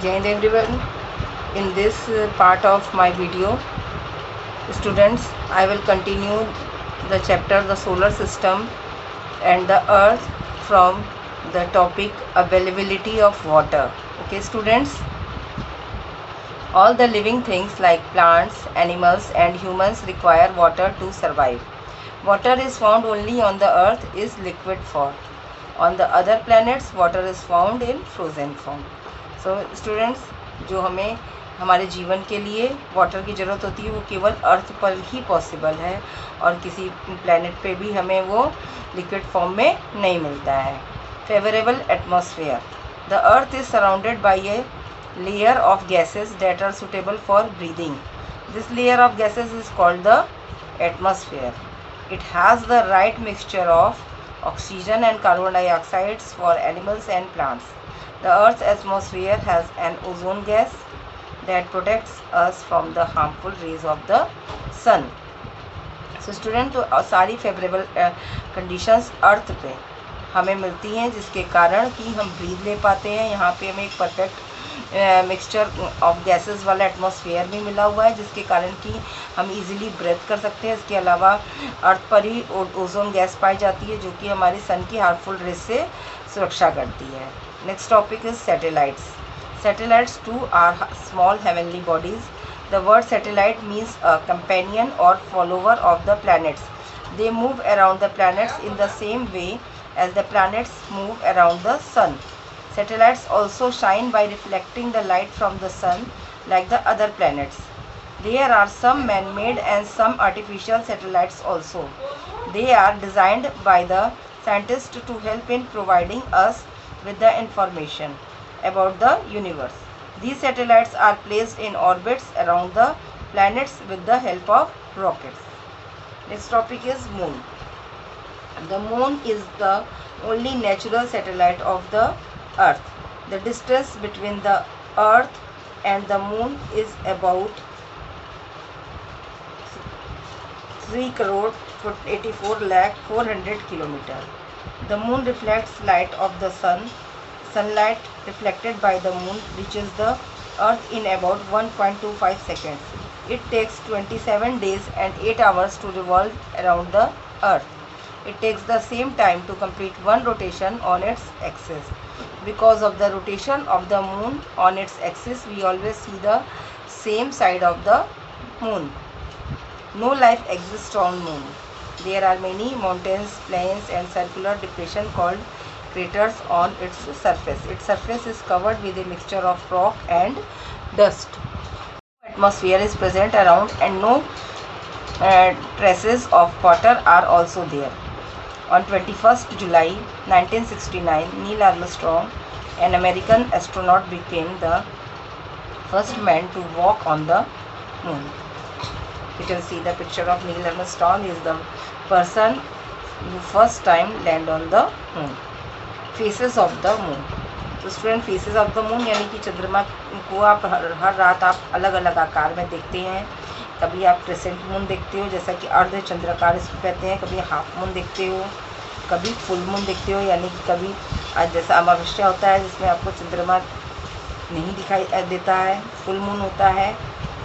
Jai Hind everyone. In this part of my video, students, I will continue the chapter the solar system and the earth from the topic availability of water. Okay students, all the living things like plants, animals and humans require water to survive. Water is found only on the earth is liquid form. On the other planets water is found in frozen form. So students, जो हमें हमारे जीवन के लिए water की ज़रूरत होती है वो केवल अर्थ पर ही पॉसिबल है और किसी प्लैनेट पे भी हमें वो लिक्विड फॉर्म में नहीं मिलता है. Favourable atmosphere. The earth is surrounded by A layer of gases that are suitable for breathing. This layer of gases is called the atmosphere. It has the right mixture of oxygen and carbon dioxide for animals and plants. The Earth's atmosphere has an ozone gas that protects us from the harmful rays of the sun. So student, तो सारी favourable conditions अर्थ पे हमें मिलती हैं जिसके कारण कि हम ब्रीद ले पाते हैं. यहाँ पे हमें एक परफेक्ट मिक्सचर ऑफ गैसेस वाला एटमॉस्फेयर भी मिला हुआ है जिसके कारण कि हम इजीली ब्रेथ कर सकते हैं. इसके अलावा अर्थ पर ही ओजोन गैस पाई जाती है जो कि हमारी सन की हार्मफुल रेस से सुरक्षा करती है. Next topic is satellites. Satellites too are small heavenly bodies. The word satellite means a companion or follower of the planets. They move around the planets in the same way as the planets move around the sun. Satellites also shine by reflecting the light from the sun like the other planets. There are some man-made and some artificial satellites also. They are designed by the scientists to help in providing us with the information about the universe. These satellites are placed in orbits around the planets with the help of rockets. Next topic is moon. The moon is the only natural satellite of the earth. The distance between the earth and the moon is about 3,84,400 km. The moon reflects light of the sun. Sunlight reflected by the moon reaches the earth in about 1.25 seconds. It takes 27 days and 8 hours to revolve around the earth. It takes the same time to complete one rotation on its axis. Because of the rotation of the moon on its axis, we always see the same side of the moon. No life exists on moon. There are many mountains, plains and circular depressions called craters on its surface. Its surface is covered with a mixture of rock and dust. Atmosphere is present around and no traces of water are also there. On 21st July 1969, Neil Armstrong, an American astronaut, became the first man to walk on the moon. You can see the picture of Neil Armstrong is the person who first time land on the moon. Faces of the moon. तो student, faces of the moon यानी कि चंद्रमा को आप हर रात आप अलग अलग आकार में देखते हैं. कभी आप क्रेसेंट मून देखते हो जैसा कि अर्ध चंद्राकार इसको कहते हैं, कभी हाफ मून देखते हो, कभी फुल मून देखते हो यानी कि कभी जैसा अमावस्या होता है जिसमें आपको चंद्रमा नहीं दिखाई देता है. फुल मून होता है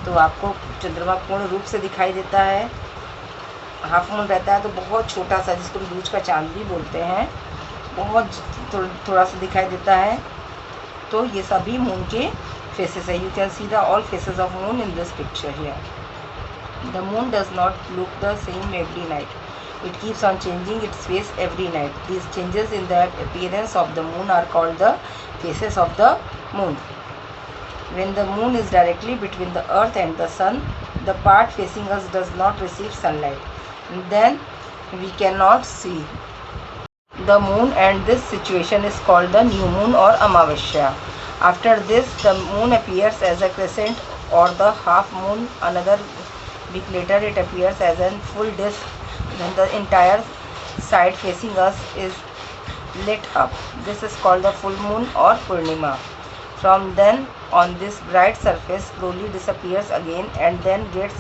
तो आपको चंद्रमा पूर्ण रूप से दिखाई देता है. हाफ मून रहता है तो बहुत छोटा सा जिसको दूज का चांद भी बोलते हैं, बहुत थोड़ा सा दिखाई देता है. तो ये सभी मून के फेसेस है. You can see the all phases of moon in this picture here. The moon does not look the same every night. It keeps on changing its face every night. These changes in the appearance of the moon are called the phases of the moon. When the moon is directly between the earth and the sun, the part facing us does not receive sunlight. Then we cannot see the moon and this situation is called the new moon or Amavasya. After this, the moon appears as a crescent or the half moon. Another week later, it appears as a full disk when the entire side facing us is lit up. This is called the full moon or Purnima. From then on, this bright surface slowly disappears again and then gets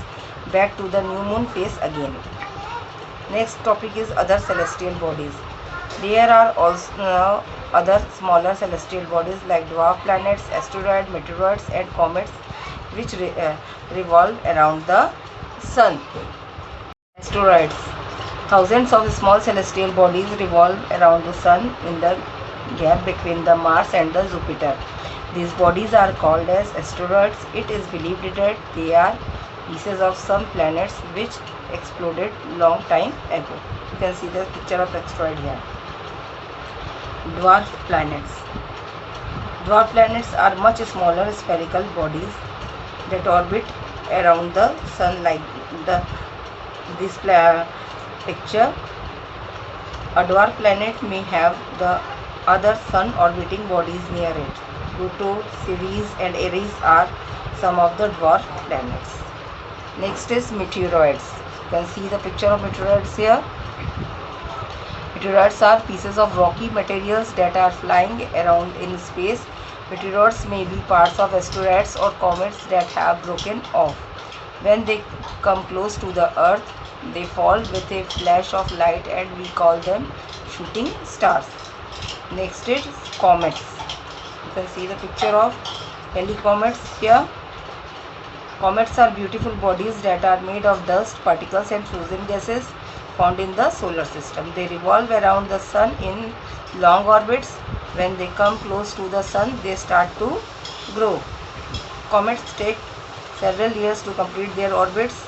back to the new moon face again. Next topic is other celestial bodies. There are also other smaller celestial bodies like dwarf planets, asteroids, meteoroids, and comets, which revolve around the sun. Asteroids. Thousands of small celestial bodies revolve around the sun in the gap between the Mars and the Jupiter. These bodies are called as asteroids. It is believed that they are pieces of some planets which exploded long time ago. You can see the picture of asteroid here. Dwarf planets. Dwarf planets are much smaller spherical bodies that orbit around the sun like this picture. A dwarf planet may have the other sun orbiting bodies near it. Pluto, Ceres and Eris are some of the dwarf planets. Next is meteoroids. You can see the picture of meteoroids here. Meteoroids are pieces of rocky materials that are flying around in space. Meteoroids may be parts of asteroids or comets that have broken off. When they come close to the Earth, they fall with a flash of light and we call them shooting stars. Next is comets. You can see the picture of helicomets here. Comets are beautiful bodies that are made of dust, particles and frozen gases found in the solar system. They revolve around the sun in long orbits. When they come close to the sun, they start to grow. Comets take several years to complete their orbits.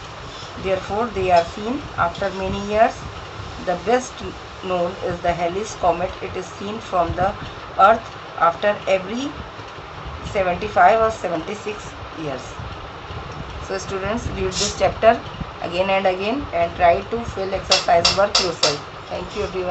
Therefore, they are seen after many years. The best known is the Halley's Comet. It is seen from the Earth after every 75 or 76 years. So students, read this chapter again and again and try to fill exercise work yourself. Thank you everyone.